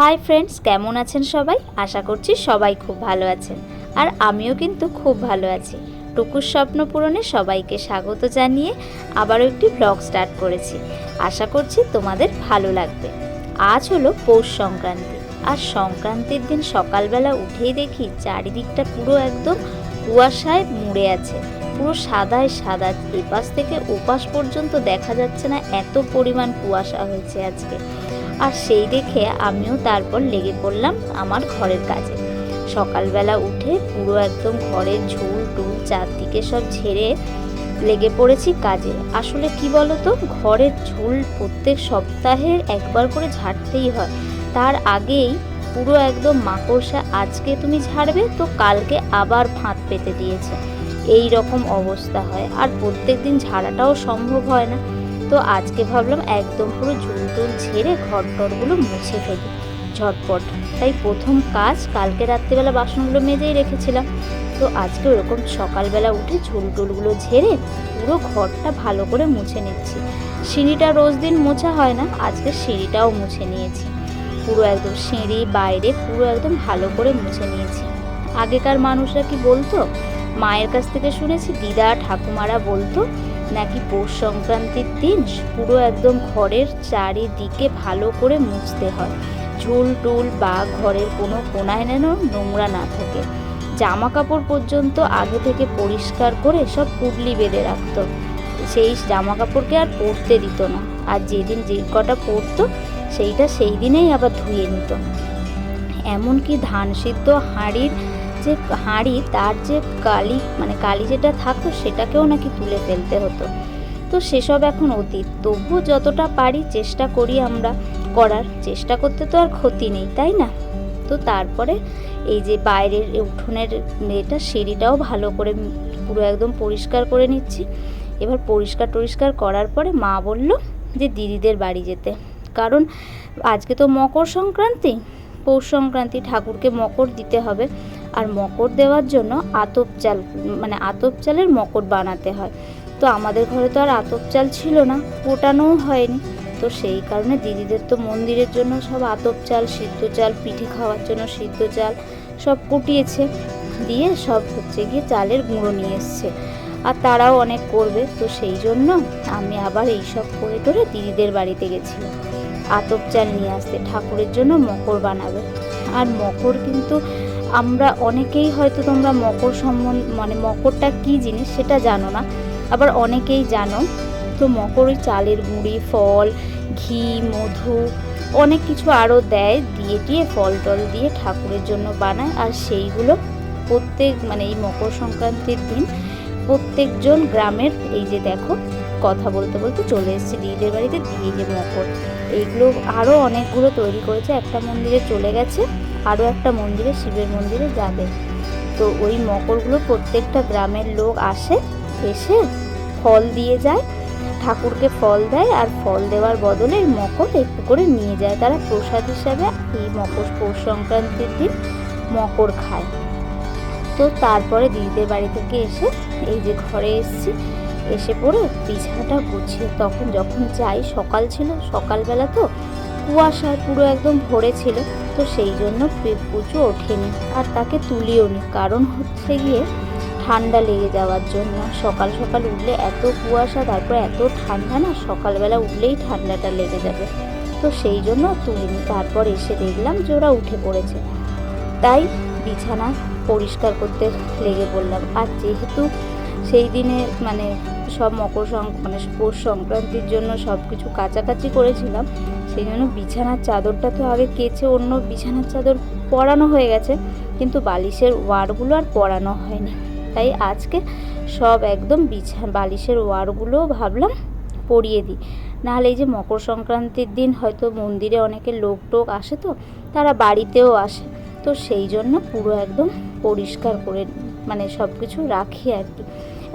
Hi friends, কেমন আছেন সবাই? আশা করছি সবাই খুব ভালো আছেন, আর আমিও কিন্তু খুব ভালো আছি। টুকুর স্বপ্ন পূরণে সবাইকে স্বাগত জানিয়ে আবারও একটি ব্লগ স্টার্ট করেছি। আশা করছি তোমাদের ভালো লাগবে। আজ হলো পৌষ সংক্রান্তি, আর সংক্রান্তির দিন সকালবেলা উঠেই দেখি চারিদিকটা পুরো একদম কুয়াশায় মুড়ে আছে, পুরো সাদায় সাদা, এপাশ থেকে ওপাশ পর্যন্ত দেখা যাচ্ছে না, এত পরিমাণ কুয়াশা হয়েছে আজকে। আর সেই দেখে আমিও তারপর লেগে পড়লাম আমার ঘরের কাজে। সকালবেলা উঠে পুরো একদম ঘরের ঝুল টুল চারদিকে সব ঝেড়ে লেগে পড়েছি কাজে। আসলে কি বলতো, ঘরের ঝুল প্রত্যেক সপ্তাহে একবার করে ঝাড়তেই হয়। তার আগেই পুরো একদম মাকড়সা, আজকে তুমি ঝাড়বে তো কালকে আবার ফাঁদ পেতে দিয়েছে, এই রকম অবস্থা হয়। আর প্রত্যেক দিন ঝাড়াটাও সম্ভব হয় না। তো আজকে ভাবলাম একদম পুরো ঝুল টুল ঝেড়ে ঘর টরগুলো মুছে ফেলি ঝটপট। তাই প্রথম কাজ, কালকে রাত্রিবেলা বাসনগুলো মেজেই রেখেছিলাম, তো আজকে ওরকম সকালবেলা উঠে ঝুল টুলগুলো ঝেড়ে পুরো ঘরটা ভালো করে মুছে নিচ্ছি। সিঁড়িটা রোজ দিন মোছা হয় না, আজকে সিঁড়িটাও মুছে নিয়েছি। পুরো একদম সিঁড়ি বাইরে পুরো একদম ভালো করে মুছে নিয়েছি। আগেকার মানুষরা কি বলতো, মায়ের কাছ থেকে শুনেছি, দিদা ঠাকুমারা বলতো নাকি পৌষ সংক্রান্তির দিন পুরো একদম ঘরের চারিদিকে ভালো করে মুছতে হয়, ঝুল টুল বা ঘরের কোনো কোনায় যেন নোংরা না থাকে। জামা কাপড় পর্যন্ত আগে থেকে পরিষ্কার করে সব পুটলি বেঁধে রাখতো, সেই জামা কাপড়কে আর পরতে দিত না। আর যেদিন যে কটা পরতো সেইটা সেই দিনেই আবার ধুয়ে নিত। এমনকি ধান সিদ্ধ হাঁড়ি তার যে কালি যেটা থাকতো সেটাকেও নাকি তুলে ফেলতে হতো। তো সেসব এখন অতীত, তবুও যতটা পারি চেষ্টা করি আমরা করার। চেষ্টা করতে তো আর ক্ষতি নেই, তাই না? তো তারপরে এই যে বাইরের উঠোনের সিঁড়িটাও ভালো করে পুরো একদম পরিষ্কার করে নিচ্ছি। এবার পরিষ্কার করার পরে মা বলল যে দিদিদের বাড়ি যেতে, কারণ আজকে তো মকর সংক্রান্তি, পৌষ সংক্রান্তি, ঠাকুরকে মকর দিতে হবে। আর মকর দেওয়ার জন্য আতপ চালের মকর বানাতে হয়। তো আমাদের ঘরে তো আর আতপ চাল ছিল না, ফোটানোও হয়নি। তো সেই কারণে দিদিদের তো মন্দিরের জন্য সব আতপ চাল, সিদ্ধ চাল, পিঠে খাওয়ার জন্য সিদ্ধ চাল সব কুটিয়েছে, দিয়ে সব গিয়ে চালের গুঁড়ো নিয়ে এসছে। আর তারাও অনেক করবে, তো সেই জন্য আমি আবার এইসব করে টোরে দিদিদের বাড়িতে গেছিলাম আতপ চাল নিয়ে আসতে, ঠাকুরের জন্য মকর বানাবে। আর মকর কিন্তু আমরা অনেকেই, হয়তো তোমরা মকর মকরটা কি জিনিস সেটা জানো না, আবার অনেকেই জানো। তো মকর ওই চালের গুঁড়ি, ফল, ঘি, মধু, অনেক কিছু আরও দেয়, দিয়ে ফল টল দিয়ে ঠাকুরের জন্য বানায়। আর সেইগুলো এই মকর সংক্রান্তির দিন প্রত্যেকজন গ্রামের, এই যে দেখো কথা বলতে বলতে চলে এসেছি দিদিদের বাড়িতে, দিয়ে যে মকর এইগুলো আরও অনেকগুলো তৈরি করেছে। একটা মন্দিরে চলে গেছে, আরও একটা মন্দিরে, শিবের মন্দিরে যাবে। তো ওই মকরগুলো প্রত্যেকটা গ্রামের লোক এসে ফল দিয়ে যায়, ঠাকুরকে ফল দেয়, আর ফল দেওয়ার বদলে এই মকর একটু করে নিয়ে যায় তারা প্রসাদ হিসাবে। এই পৌষ সংক্রান্তির দিন মকর খায়। তো তারপরে দিদিদের বাড়ি থেকে এসে এই যে ঘরে এসেছি, এসে পড়ে বিছানাটা গুছিয়ে যখন যাই, সকাল ছিল, সকালবেলা তো কুয়াশায় পুরো একদম ভরে ছিল, তো সেই জন্য পুজো ওঠেনি আর তাকে তুলিও নি, কারণ হচ্ছে গিয়ে ঠান্ডা লেগে যাওয়ার জন্য। সকাল সকাল উঠলে এত কুয়াশা, তারপর এত ঠান্ডা না, সকালবেলা উঠলেই ঠান্ডাটা লেগে যাবে, তো সেই জন্য তুলিনি। তারপর এসে দেখলাম যে ওরা উঠে পড়েছে, তাই বিছানা পরিষ্কার করতে লেগে পড়লাম। আর যেহেতু সেই দিনে সব পৌষ সংক্রান্তির জন্য সব কিছু কাচাকাচি করেছিলাম, সেই জন্য বিছানার চাদরটা তো আগে কেচে অন্য বিছানার চাদর পরানো হয়ে গেছে, কিন্তু বালিশের ওয়ারগুলো আর পরানো হয়নি। তাই আজকে সব একদম বালিশের ওয়ারগুলোও ভাবলাম পরিয়ে দিই। নাহলে এই যে মকর সংক্রান্তির দিন হয়তো মন্দিরে অনেকে লোক টোক আসে, তো তারা বাড়িতেও আসে, তো সেই জন্য পুরো একদম পরিষ্কার করে সব কিছু রাখি আর কি।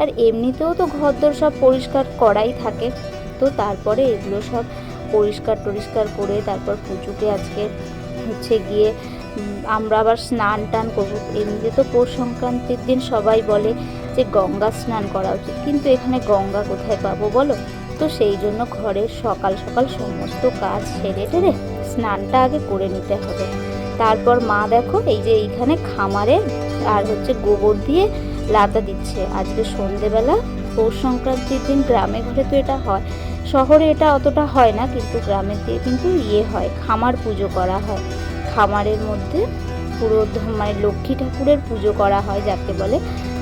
আর এমনিতেও তো ঘরদোর সব পরিষ্কার করাই থাকে। তো তারপরে এগুলো সব পরিষ্কার করে তারপর পুজোকে আজকে গিয়ে আমরা আবার স্নান টান করবো। এমনিতে তো পৌষ সংক্রান্তির দিন সবাই বলে যে গঙ্গা স্নান করা উচিত, কিন্তু এখানে গঙ্গা কোথায় পাবো বলো? তো সেই জন্য ঘরের সকাল সকাল সমস্ত কাজ সেরে টেরে স্নানটা আগে করে নিতে হবে। তারপর মা দেখো এই যে এইখানে খামারে আর হচ্ছে গোবর দিয়ে লাতা দিচ্ছে। আজকে সন্ধেবেলা পৌষ সংক্রান্তির দিন গ্রামে ঘরে তো এটা হয়, শহরে এটা অতটা হয় না, কিন্তু গ্রামের দিয়ে কিন্তু হয়, খামার পুজো করা হয়। খামারের মধ্যে পুরো মানে লক্ষ্মী ঠাকুরের পুজো করা হয় যাকে বলে।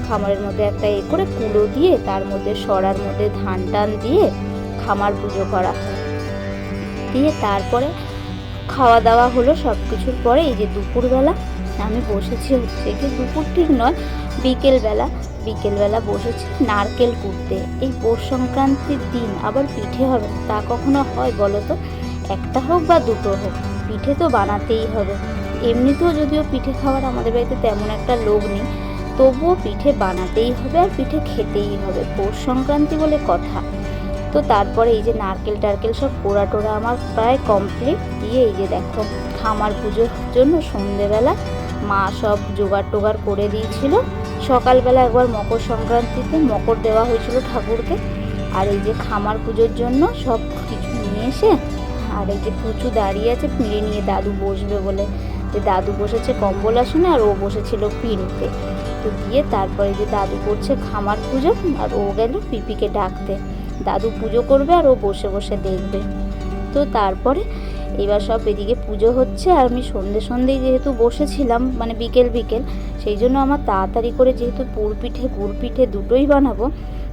খামারের মধ্যে একটা করে কুলো দিয়ে তার মধ্যে সরার মধ্যে ধান টান দিয়ে খামার পুজো করা হয়। দিয়ে তারপরে খাওয়া দাওয়া হলো সব কিছুর পরে এই যে দুপুরবেলা আমি বসেছি হচ্ছে কি, দুপুর ঠিক নয়, বিকেলবেলা বসেছি নারকেল কুড়তে। এই পৌষ সংক্রান্তির দিন আবার পিঠে হবে, তা কখনো হয় বলো তো? একটা হোক বা দুটো হোক, পিঠে তো বানাতেই হবে। এমনিতেও যদিও পিঠে খাওয়ার আমাদের বাড়িতে তেমন একটা লোক নেই, তবুও পিঠে বানাতেই হবে আর পিঠে খেতেই হবে, পৌষ সংক্রান্তি বলে কথা। তো তারপরে এই যে নারকেল টারকেল সব পোড়া টোড়া আমার প্রায় কমপ্লিট। দিয়ে এই যে দেখো খামার পুজোর জন্য সন্ধেবেলা মা সব জোগাড় টোগাড় করে দিয়েছিল। সকালবেলা একবার মকর সংক্রান্তিতে মকর দেওয়া হয়েছিল ঠাকুরকে। আর এই যে খামার পুজোর জন্য সব কিছু নিয়ে এসে, আর এই যে পুচু দাঁড়িয়ে আছে পিঁড়ে নিয়ে, দাদু বসবে বলে। যে দাদু বসেছে কম্বল আসনে আর ও বসেছিল পিঁড়িতে। তো দিয়ে তারপরে যে দাদু করছে খামার পুজো আর ও গেল পিপিকে ডাকতে। দাদু পুজো করবে আর ও বসে বসে দেখবে। তো তারপরে এবার সব এদিকে পুজো হচ্ছে আর আমি সন্ধেই যেহেতু বসেছিলাম, মানে বিকেল সেই জন্য আমার তাড়াতাড়ি করে, যেহেতু গুড় পিঠে দুটোই বানাবো,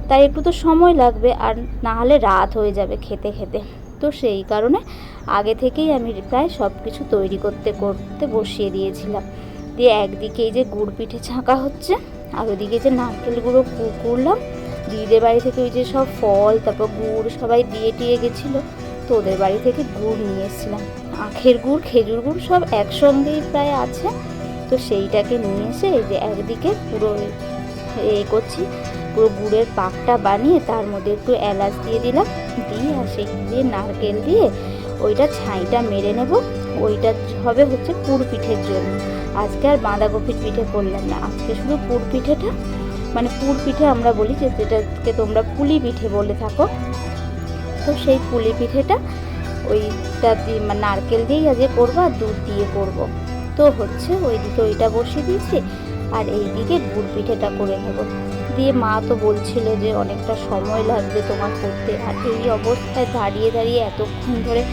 তাই একটু তো সময় লাগবে, আর না হলে রাত হয়ে যাবে খেতে খেতে। তো সেই কারণে আগে থেকেই আমি প্রায় সব কিছু তৈরি করতে বসিয়ে দিয়েছিলাম। দিয়ে একদিকে এই যে গুড় পিঠে ছাঁকা হচ্ছে, আর ওদিকে যে নারকেল গুঁড়ো কুড়লাম। দিদিদের বাড়ি থেকে ওই যে সব ফল, তারপর গুড় সবাই দিয়ে গেছিলো, তো ওদের বাড়ি থেকে গুড় নিয়ে এসেছিলাম। আখের গুড়, খেজুর গুড় সব একসঙ্গেই প্রায় আছে। তো সেইটাকে নিয়ে এসে এই যে একদিকে পুরো করছি, পুরো গুড়ের পাকটা বানিয়ে তার মধ্যে একটু এলাচ দিয়ে দিলাম, দিয়ে আর সেই দিয়ে নারকেল দিয়ে ওইটা ছাইটা মেরে নেব। ওইটা হবে হচ্ছে পুর পিঠের জন্য। আজকে আর বাঁধাকপির পিঠে করলাম না, আজকে শুধু পুর পিঠেটা, মানে পুর পিঠে আমরা বলি, যেটাকে তোমরা পুলি পিঠে বলে থাকো। তো সেই পুলি পিঠেটা ওইটা দিয়ে নারকেল দিয়েই আজকে করবো আর দুধ দিয়ে করবো। তো হচ্ছে ওইদিকে ওইটা বসিয়ে দিয়েছি আর এইদিকে গুড় পিঠেটা করে নেব। দিয়ে মা তো বলছিল যে অনেকটা সময় লাগবে তোমার করতে, আর এই অবস্থায় দাঁড়িয়ে এতক্ষণ ধরে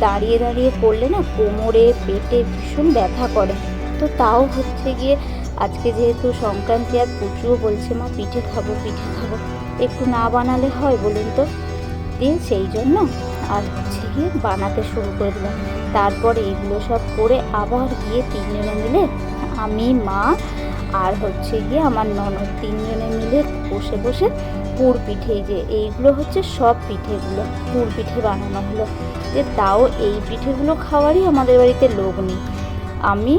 দাঁড়িয়ে করলে না কোমরে পেটে ভীষণ ব্যথা করে। তো তাও হচ্ছে গিয়ে আজকে যেহেতু সংক্রান্তি আর পুজোও বলছে মা পিঠে খাবো, একটু না বানালে হয় বলুন তো? দিয়ে সেই জন্য আর হচ্ছে গিয়ে বানাতে শুরু করে দিলাম। তারপরে এইগুলো সব করে আবার গিয়ে তিনজনে মিলে, আমি, মা আর হচ্ছে গিয়ে আমার ননদ, তিনজনে মিলে বসে পুর পিঠে, যে এইগুলো হচ্ছে সব পিঠেগুলো পুর পিঠে বানানো হলো। যে তাও এই পিঠেগুলো খাওয়ারই আমাদের বাড়িতে লোক নেই। আমি,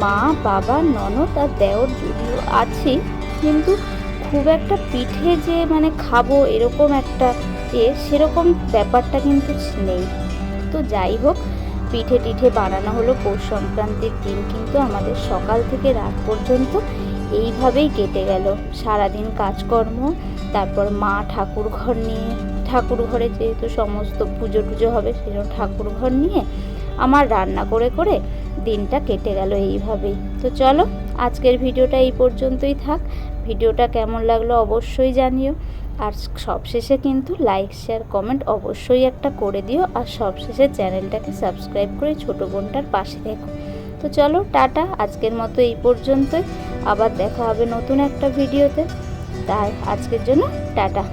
মা, বাবা, ননদ আর দেওর যদিও আছি, কিন্তু খুব একটা পিঠে যে মানে খাবো এরকম একটা সেরকম ব্যাপারটা কিন্তু নেই। তো যাই হোক, পিঠে টিঠে বানানো হলো। পৌষ সংক্রান্তির দিন কিন্তু আমাদের সকাল থেকে রাত পর্যন্ত এইভাবেই কেটে গেল। সারাদিন কাজকর্ম, তারপর মা ঠাকুর ঘরে যেহেতু সমস্ত পুজো টুজো হবে সেজন্য ঠাকুর ঘর নিয়ে আমার রান্না করে দিনটা কেটে গেল এইভাবেই। তো চলো আজকের ভিডিওটা এই পর্যন্তই থাক। ভিডিওটা কেমন লাগলো অবশ্যই জানিও, আর সবশেষে কিন্তু লাইক শেয়ার কমেন্ট অবশ্যই একটা করে দিও, আর সবশেষে চ্যানেলটাকে সাবস্ক্রাইব করে ছোটো বোনটার পাশে থেকো। তো চলো টাটা, আজকের মতো এই পর্যন্তই, আবার দেখা হবে নতুন একটা ভিডিওতে। তাই আজকের জন্য টাটা।